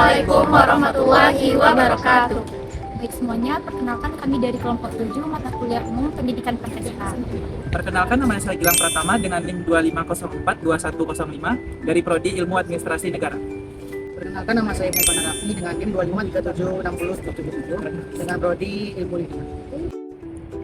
Assalamualaikum warahmatullahi wabarakatuh. Baik semuanya, perkenalkan kami dari kelompok 7 mata kuliah umum pendidikan Pancasila. Perkenalkan, nama saya Gilang Pratama dengan NIM 25042105 dari Prodi Ilmu Administrasi Negara. Perkenalkan, nama saya Muhammad Rafi dengan NIM 25376077 dengan Prodi Ilmu Lingkungan.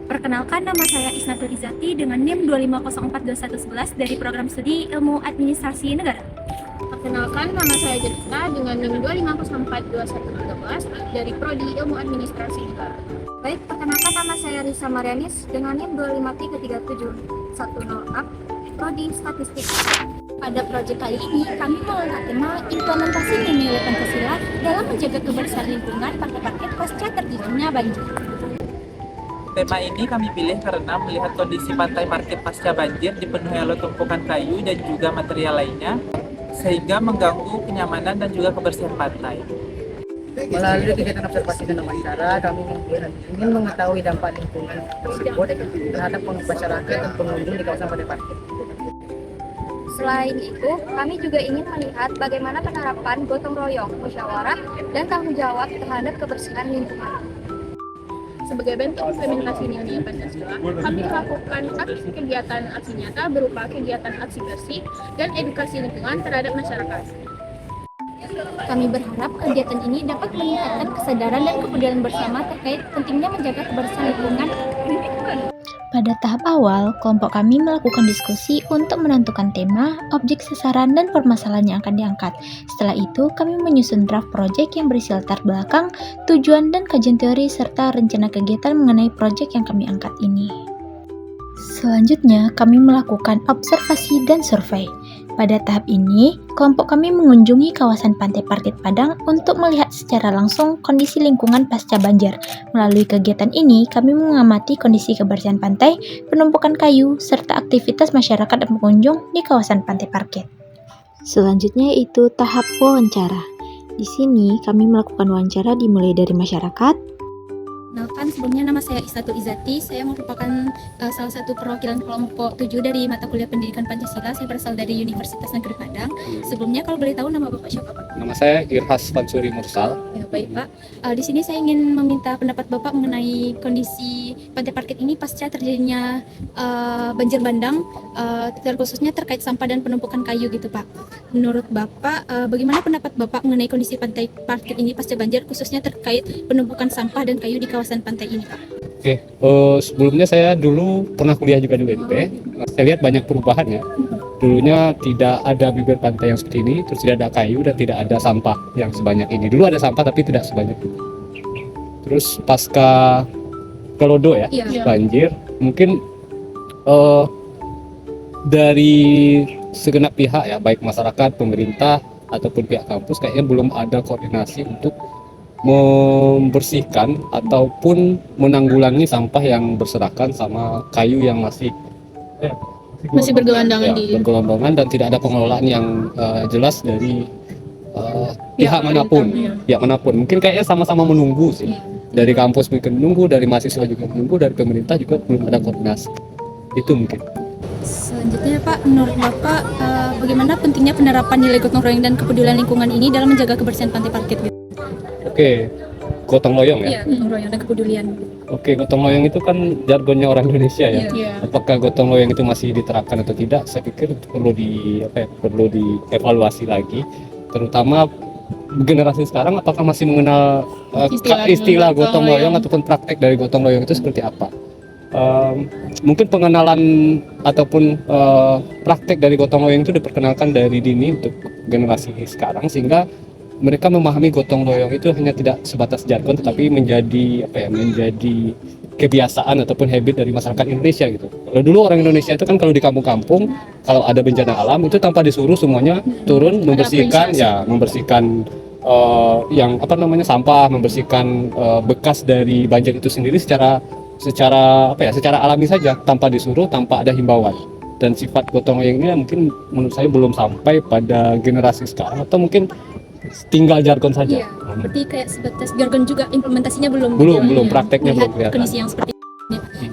Perkenalkan, nama saya Isnatul Izati dengan NIM 25042111 dari program studi Ilmu Administrasi Negara. Perkenalkan, nama saya Jessica dengan NIM 25042113 dari Prodi Ilmu Administrasi Negara. Baik, perkenalkan nama saya Risa Marianis dengan NIM 25337104 Prodi Statistik. Pada proyek kali ini, kami mengangkat tema implementasi nilai Pancasila dalam menjaga kebersihan lingkungan pada paket pasca terjadinya banjir. Tema ini kami pilih karena melihat kondisi pantai parkir pasca banjir dipenuhi oleh tumpukan kayu dan juga material lainnya, sehingga mengganggu kenyamanan dan juga kebersihan pantai. Melalui kegiatan observasi dan wawancara, kami ingin mengetahui dampak lingkungan tersebut terhadap masyarakat dan pengunjung di kawasan pantai parkir. Selain itu, kami juga ingin melihat bagaimana penerapan gotong royong, musyawarah, dan tanggung jawab terhadap kebersihan lingkungan. Sebagai bentuk implementasi nilai Pancasila, kami melakukan kegiatan aksi nyata berupa kegiatan aksi bersih dan edukasi lingkungan terhadap masyarakat. Kami berharap kegiatan ini dapat meningkatkan kesadaran dan kepedulian bersama terkait pentingnya menjaga kebersihan lingkungan. Pada tahap awal, kelompok kami melakukan diskusi untuk menentukan tema, objek sasaran, dan permasalahan yang akan diangkat. Setelah itu, kami menyusun draft proyek yang berisi latar belakang, tujuan, dan kajian teori, serta rencana kegiatan mengenai proyek yang kami angkat ini. Selanjutnya, kami melakukan observasi dan survei. Pada tahap ini, kelompok kami mengunjungi kawasan Pantai Parkir Padang untuk melihat secara langsung kondisi lingkungan pasca banjir. Melalui kegiatan ini, kami mengamati kondisi kebersihan pantai, penumpukan kayu, serta aktivitas masyarakat dan pengunjung di kawasan Pantai Parkir. Selanjutnya yaitu tahap wawancara. Di sini, kami melakukan wawancara dimulai dari masyarakat. Kenalkan, sebelumnya nama saya Isnatul Izati. Saya merupakan salah satu perwakilan kelompok 7 dari mata kuliah pendidikan Pancasila. Saya berasal dari Universitas Negeri Padang. Sebelumnya, kalau boleh tahu nama Bapak siapa, Pak? Nama saya Irhas Fansuri Mursal. Ya, baik, Pak. Di sini saya ingin meminta pendapat Bapak mengenai kondisi Pantai Parkir ini pasca terjadinya banjir bandang, terkhususnya terkait sampah dan penumpukan kayu gitu, Pak. Menurut Bapak, bagaimana pendapat Bapak mengenai kondisi Pantai Parkir ini pasca banjir, khususnya terkait penumpukan sampah dan kayu di kawasan pantai ini, Pak? Oke, sebelumnya saya dulu pernah kuliah juga di UNP. Saya lihat banyak perubahan ya. Dulunya tidak ada bibir pantai yang seperti ini, terus tidak ada kayu dan tidak ada sampah yang sebanyak ini. Dulu ada sampah tapi tidak sebanyak ini. Terus pasca Kelodo ya, banjir, mungkin dari segenap pihak ya, baik masyarakat, pemerintah, ataupun pihak kampus kayaknya belum ada koordinasi untuk membersihkan ataupun menanggulangi sampah yang berserakan sama kayu yang masih bergelandangan bergelondongan dan tidak ada pengelolaan yang jelas dari pihak manapun. Mungkin kayaknya sama-sama menunggu sih. Dari kampus mungkin menunggu, dari mahasiswa juga menunggu, dari pemerintah juga belum ada koordinasi. Itu mungkin. Selanjutnya, Pak, menurut Bapak, bagaimana pentingnya penerapan nilai gotong royong dan kepedulian lingkungan ini dalam menjaga kebersihan Pantai Parkir? Oke, gotong royong ya? Iya, gotong royong dan kepedulian. Oke, gotong royong itu kan jargonnya orang Indonesia ya. Iya. Apakah gotong royong itu masih diterapkan atau tidak? Saya pikir perlu dievaluasi lagi, terutama generasi sekarang apakah masih mengenal istilah gotong royong ataupun praktek dari gotong royong itu seperti apa? Mungkin pengenalan ataupun praktek dari gotong royong itu diperkenalkan dari dini untuk generasi sekarang, sehingga mereka memahami gotong royong itu hanya tidak sebatas jargon tetapi menjadi kebiasaan ataupun habit dari masyarakat Indonesia gitu. Kalau dulu orang Indonesia itu kan kalau di kampung-kampung kalau ada bencana alam itu tanpa disuruh semuanya turun membersihkan sampah, membersihkan bekas dari banjir itu sendiri secara alami saja, tanpa disuruh, tanpa ada himbauan. Dan sifat gotong royong ini mungkin menurut saya belum sampai pada generasi sekarang, atau mungkin tinggal jargon saja. Iya, berarti kayak sebatas jargon juga, implementasinya belum prakteknya belum kelihatan. Kondisi yang seperti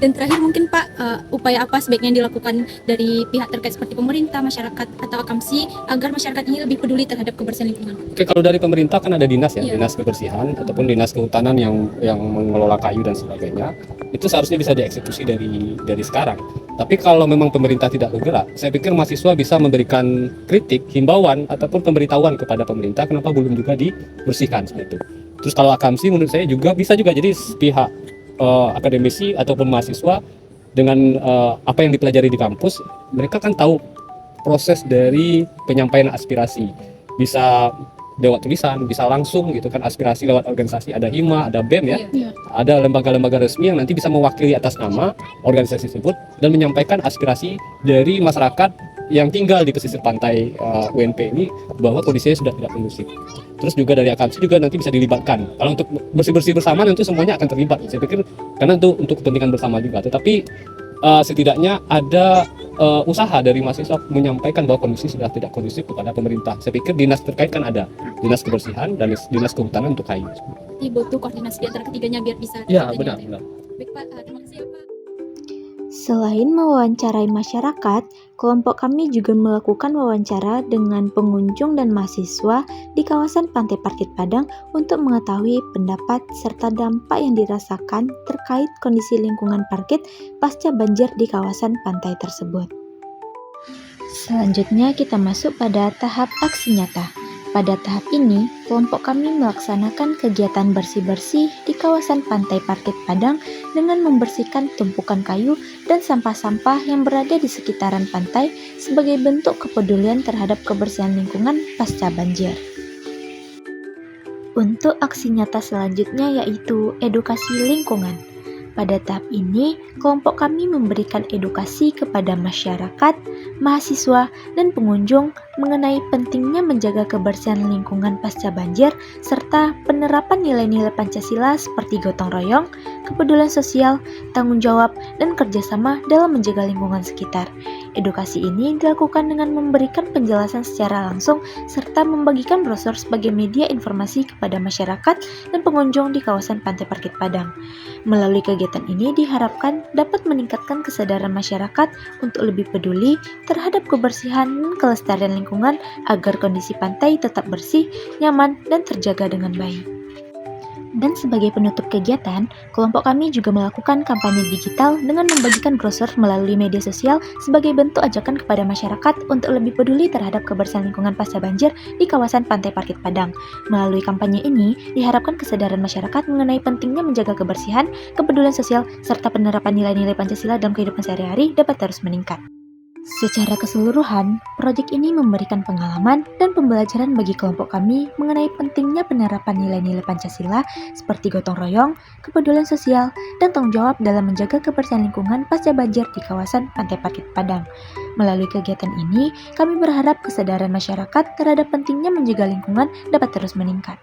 Dan terakhir mungkin Pak, upaya apa sebaiknya dilakukan dari pihak terkait seperti pemerintah, masyarakat, atau Akamsi agar masyarakat ini lebih peduli terhadap kebersihan lingkungan? Oke, kalau dari pemerintah kan ada dinas ya, Iya. dinas kebersihan ataupun dinas kehutanan yang mengelola kayu dan sebagainya. Itu seharusnya bisa dieksekusi dari sekarang. Tapi kalau memang pemerintah tidak bergerak, saya pikir mahasiswa bisa memberikan kritik, himbauan ataupun pemberitahuan kepada pemerintah kenapa belum juga dibersihkan seperti itu. Terus kalau Akamsi menurut saya juga bisa juga jadi pihak akademisi ataupun mahasiswa dengan apa yang dipelajari di kampus, mereka kan tahu proses dari penyampaian aspirasi, bisa lewat tulisan, bisa langsung gitu kan, aspirasi lewat organisasi, ada HIMA, ada BEM ya, ada lembaga-lembaga resmi yang nanti bisa mewakili atas nama organisasi tersebut dan menyampaikan aspirasi dari masyarakat yang tinggal di pesisir pantai UNP ini bahwa kondisinya sudah tidak kondusif. Terus juga dari Akamsi juga nanti bisa dilibatkan. Kalau untuk bersih-bersih bersama tentu semuanya akan terlibat. Saya pikir karena itu untuk kepentingan bersama juga. Tetapi setidaknya ada usaha dari mahasiswa menyampaikan bahwa kondisi sudah tidak kondusif kepada pemerintah. Saya pikir dinas terkait kan ada, dinas kebersihan dan dinas kehutanan untuk kayu. Jadi butuh koordinasi di antara ketiganya biar bisa. Ya benar. Baik Pak, terima kasih ya Pak. Selain mewawancarai masyarakat, kelompok kami juga melakukan wawancara dengan pengunjung dan mahasiswa di kawasan Pantai Parkit Padang untuk mengetahui pendapat serta dampak yang dirasakan terkait kondisi lingkungan parkit pasca banjir di kawasan pantai tersebut. Selanjutnya kita masuk pada tahap aksi nyata. Pada tahap ini, kelompok kami melaksanakan kegiatan bersih-bersih di kawasan Pantai Parkit Padang dengan membersihkan tumpukan kayu dan sampah-sampah yang berada di sekitaran pantai sebagai bentuk kepedulian terhadap kebersihan lingkungan pasca banjir. Untuk aksi nyata selanjutnya yaitu edukasi lingkungan. Pada tahap ini, kelompok kami memberikan edukasi kepada masyarakat, mahasiswa, dan pengunjung mengenai pentingnya menjaga kebersihan lingkungan pasca banjir, serta penerapan nilai-nilai Pancasila seperti gotong royong, kepedulian sosial, tanggung jawab, dan kerjasama dalam menjaga lingkungan sekitar. Edukasi ini dilakukan dengan memberikan penjelasan secara langsung, serta membagikan brosur sebagai media informasi kepada masyarakat dan pengunjung di kawasan Pantai Parkit Padang. Melalui kegiatan ini diharapkan dapat meningkatkan kesadaran masyarakat untuk lebih peduli terhadap kebersihan dan kelestarian lingkungan agar kondisi pantai tetap bersih, nyaman, dan terjaga dengan baik. Dan sebagai penutup kegiatan, kelompok kami juga melakukan kampanye digital dengan membagikan brosur melalui media sosial sebagai bentuk ajakan kepada masyarakat untuk lebih peduli terhadap kebersihan lingkungan pasca banjir di kawasan Pantai Parkit Padang. Melalui kampanye ini, diharapkan kesadaran masyarakat mengenai pentingnya menjaga kebersihan, kepedulian sosial, serta penerapan nilai-nilai Pancasila dalam kehidupan sehari-hari dapat terus meningkat. Secara keseluruhan, proyek ini memberikan pengalaman dan pembelajaran bagi kelompok kami mengenai pentingnya penerapan nilai-nilai Pancasila seperti gotong royong, kepedulian sosial, dan tanggung jawab dalam menjaga kebersihan lingkungan pasca banjir di kawasan Pantai Parkit Padang. Melalui kegiatan ini, kami berharap kesadaran masyarakat terhadap pentingnya menjaga lingkungan dapat terus meningkat.